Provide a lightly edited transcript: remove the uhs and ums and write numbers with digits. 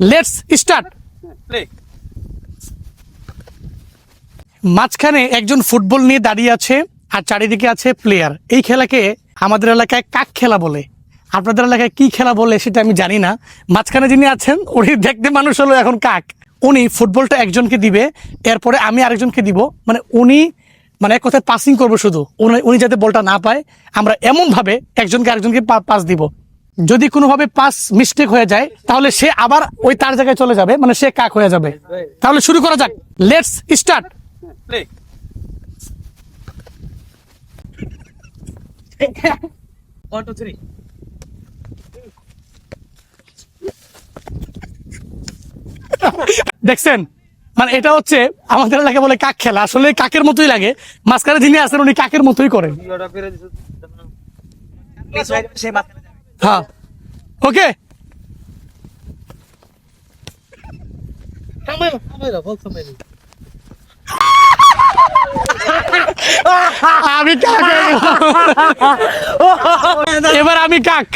Let's start. মাঝখানে একজন football নিয়ে দাঁড়িয়ে আছে আর চারিদিকে আছে প্লেয়ার। এই খেলাকে আমাদের এলাকায় কাক খেলা বলে, আপনাদের এলাকায় কি খেলা বলে সেটা আমি জানি না। মাঝখানে যিনি আছেন উনি দেখতে মানুষ হলো এখন কাক। উনি ফুটবলটা একজনকে দিবে, এরপরে আমি আরেকজনকে দিব, মানে উনি মানে এক কথায় পাসিং করবো শুধু, উনি যাতে বলটা না পায় আমরা এমন ভাবে একজনকে আরেকজনকে পাস দিব। যদি কোনোভাবে পাস মিস্টেক হয়ে যায় তাহলে সে আবার ওই তার জায়গায় চলে যাবে, মানে সে কাক হয়ে যাবে। তাহলে শুরু করা যাক, লেটস স্টার্ট। দেখছেন, মানে এটা হচ্ছে আমাদের এলাকায় বলে কাক খেলা, আসলে কাকের মতোই লাগে। মাঝখানে যিনি আছেন উনি কাকের মতোই করেন। হ্যাঁ, ওকে। আমি কাক, এবার আমি কাক।